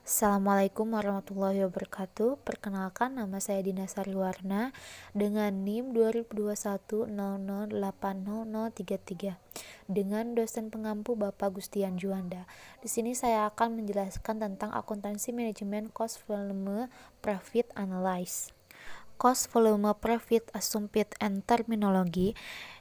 Assalamualaikum warahmatullahi wabarakatuh. Perkenalkan, nama saya Dina Sariwarna dengan NIM 202100800033 dengan dosen pengampu Bapak Gustian Juanda. Di sini saya akan menjelaskan tentang akuntansi manajemen cost volume profit analysis. Cost volume profit assumption and terminologi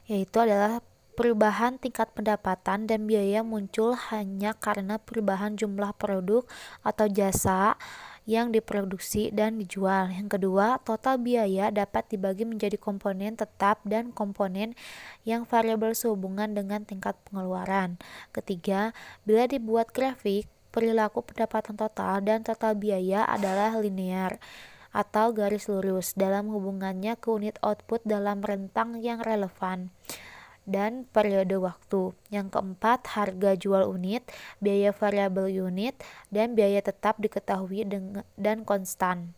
yaitu adalah perubahan tingkat pendapatan dan biaya muncul hanya karena perubahan jumlah produk atau jasa yang diproduksi dan dijual. Yang kedua, total biaya dapat dibagi menjadi komponen tetap dan komponen yang variabel sehubungan dengan tingkat pengeluaran. Ketiga, bila dibuat grafik, perilaku pendapatan total dan total biaya adalah linear atau garis lurus dalam hubungannya ke unit output dalam rentang yang relevan dan periode waktu. Yang keempat, harga jual unit, biaya variabel unit, dan biaya tetap diketahui dan konstan.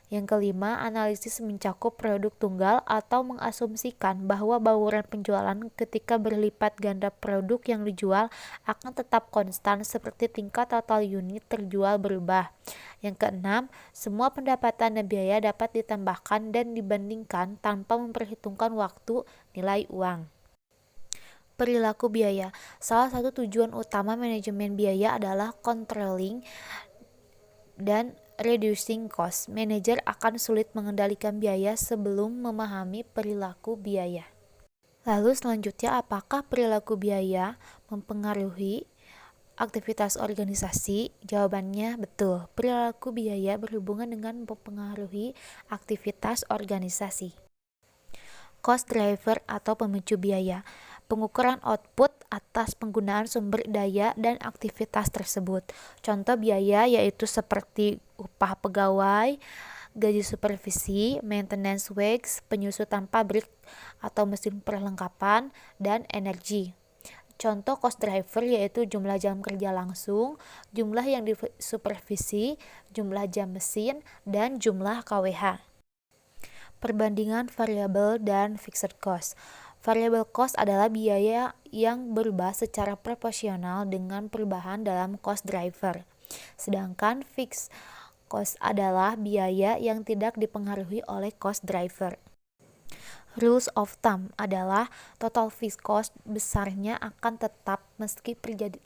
Yang kelima, analisis mencakup produk tunggal atau mengasumsikan bahwa bauran penjualan ketika berlipat ganda produk yang dijual akan tetap konstan seperti tingkat total unit terjual berubah. Yang keenam, semua pendapatan dan biaya dapat ditambahkan dan dibandingkan tanpa memperhitungkan waktu nilai uang. Perilaku biaya. Salah satu tujuan utama manajemen biaya adalah controlling dan reducing cost. Manajer akan sulit mengendalikan biaya sebelum memahami perilaku biaya. Lalu selanjutnya, apakah perilaku biaya mempengaruhi aktivitas organisasi? Jawabannya betul. Perilaku biaya berhubungan dengan mempengaruhi aktivitas organisasi. Cost driver atau pemicu biaya. Pengukuran output atas penggunaan sumber daya dan aktivitas tersebut. Contoh biaya yaitu seperti upah pegawai, gaji supervisi, maintenance wage, penyusutan pabrik atau mesin perlengkapan, dan energi. Contoh cost driver yaitu jumlah jam kerja langsung, jumlah yang disupervisi, jumlah jam mesin, dan jumlah KWH. Perbandingan variabel dan fixed cost. Variable cost adalah biaya yang berubah secara proporsional dengan perubahan dalam cost driver. Sedangkan fixed cost adalah biaya yang tidak dipengaruhi oleh cost driver. Rules of thumb adalah total fixed cost besarnya akan tetap meski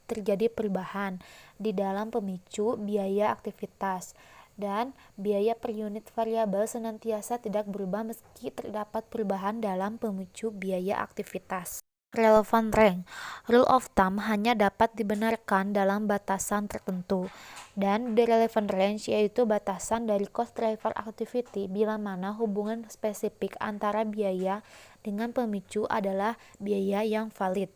terjadi perubahan di dalam pemicu biaya aktivitas, dan biaya per unit variabel senantiasa tidak berubah meski terdapat perubahan dalam pemicu biaya aktivitas. Relevant range. Rule of thumb hanya dapat dibenarkan dalam batasan tertentu, dan the relevant range yaitu batasan dari cost driver activity bila mana hubungan spesifik antara biaya dengan pemicu adalah biaya yang valid.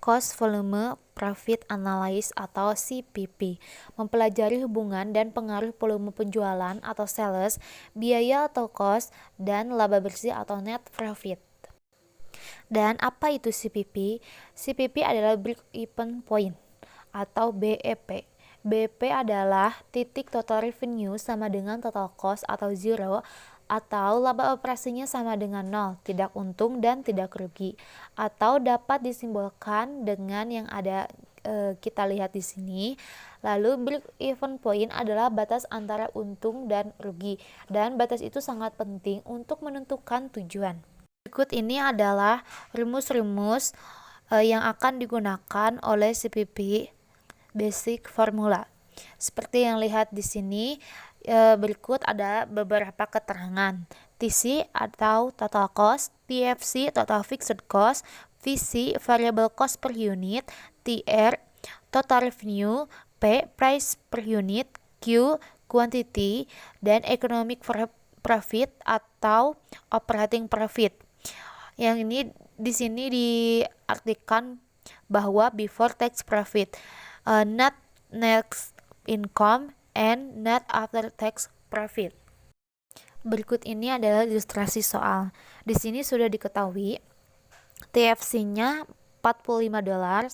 Cost Volume Profit Analysis atau CPP mempelajari hubungan dan pengaruh volume penjualan atau sales, biaya atau cost, dan laba bersih atau net profit. Dan apa itu CPP? CPP adalah break-even point atau BEP. BEP adalah titik total revenue sama dengan total cost atau zero, atau laba operasinya sama dengan nol, tidak untung dan tidak rugi, atau dapat disimbolkan dengan yang ada kita lihat di sini. Lalu break-even point adalah batas antara untung dan rugi, dan batas itu sangat penting untuk menentukan tujuan. Berikut ini adalah rumus-rumus yang akan digunakan oleh CPP basic formula. Seperti yang lihat di sini, berikut ada beberapa keterangan. TC atau total cost, TFC total fixed cost, VC variable cost per unit, TR total revenue, P price per unit, Q quantity, dan economic profit atau operating profit. Yang ini di sini diartikan bahwa before tax profit, net income, and net after tax profit. Berikut ini adalah ilustrasi soal. Di sini sudah diketahui TFC-nya $45,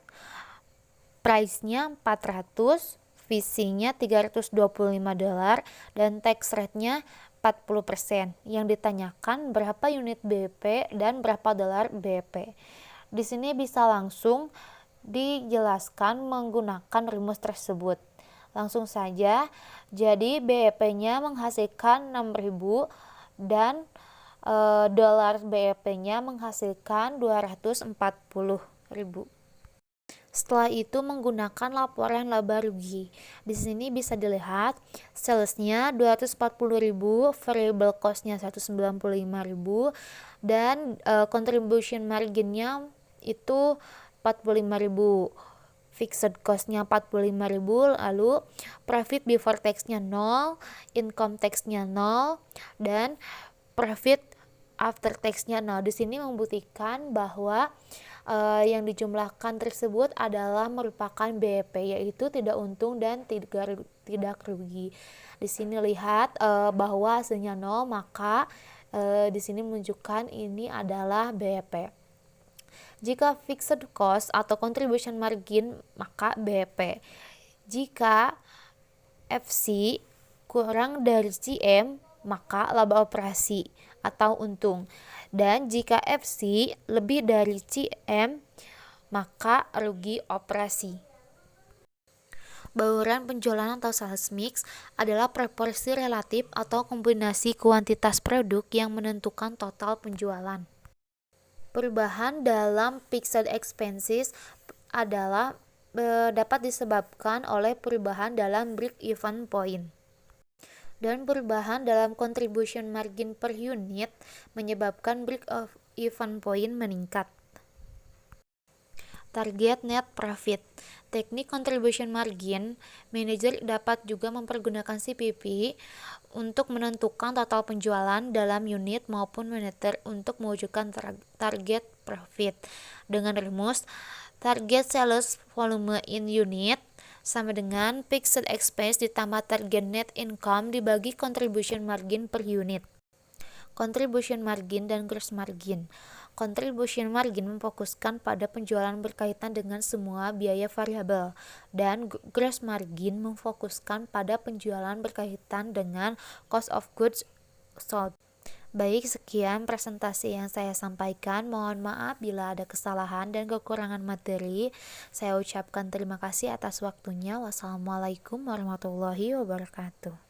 price-nya 400, VC-nya $325, dan tax rate-nya 40%. Yang ditanyakan berapa unit BEP dan berapa dolar BEP. Di sini bisa langsung dijelaskan menggunakan rumus tersebut. Langsung saja, jadi BEP-nya menghasilkan 6.000 dan dolar BEP-nya menghasilkan 240.000. Setelah itu menggunakan laporan laba rugi. Di sini bisa dilihat salesnya 240.000, variable cost-nya 195.000 dan contribution margin-nya itu 45.000. Fixed cost-nya 45.000, lalu profit before tax-nya 0, income tax-nya 0 dan profit after tax-nya 0. Di sini membuktikan bahwa yang dijumlahkan tersebut adalah merupakan BEP, yaitu tidak untung dan tidak rugi. Di sini lihat bahwa hasilnya 0, maka di sini menunjukkan ini adalah BEP. Jika fixed cost atau contribution margin, maka BEP. Jika FC kurang dari CM, maka laba operasi atau untung. Dan jika FC lebih dari CM, maka rugi operasi. Bauran penjualan atau sales mix adalah proporsi relatif atau kombinasi kuantitas produk yang menentukan total penjualan. Perubahan dalam fixed expenses adalah dapat disebabkan oleh perubahan dalam break-even point. Dan perubahan dalam contribution margin per unit menyebabkan break-even point meningkat. Target net profit. Teknik contribution margin, manajer dapat juga mempergunakan CPP untuk menentukan total penjualan dalam unit maupun moneter untuk mewujudkan target profit. Dengan rumus, target sales volume in unit sama dengan fixed expense ditambah target net income dibagi contribution margin per unit. Contribution margin dan gross margin. Contribution margin memfokuskan pada penjualan berkaitan dengan semua biaya variabel, dan gross margin memfokuskan pada penjualan berkaitan dengan cost of goods sold. Baik, sekian presentasi yang saya sampaikan. Mohon maaf bila ada kesalahan dan kekurangan materi. Saya ucapkan terima kasih atas waktunya. Wassalamualaikum warahmatullahi wabarakatuh.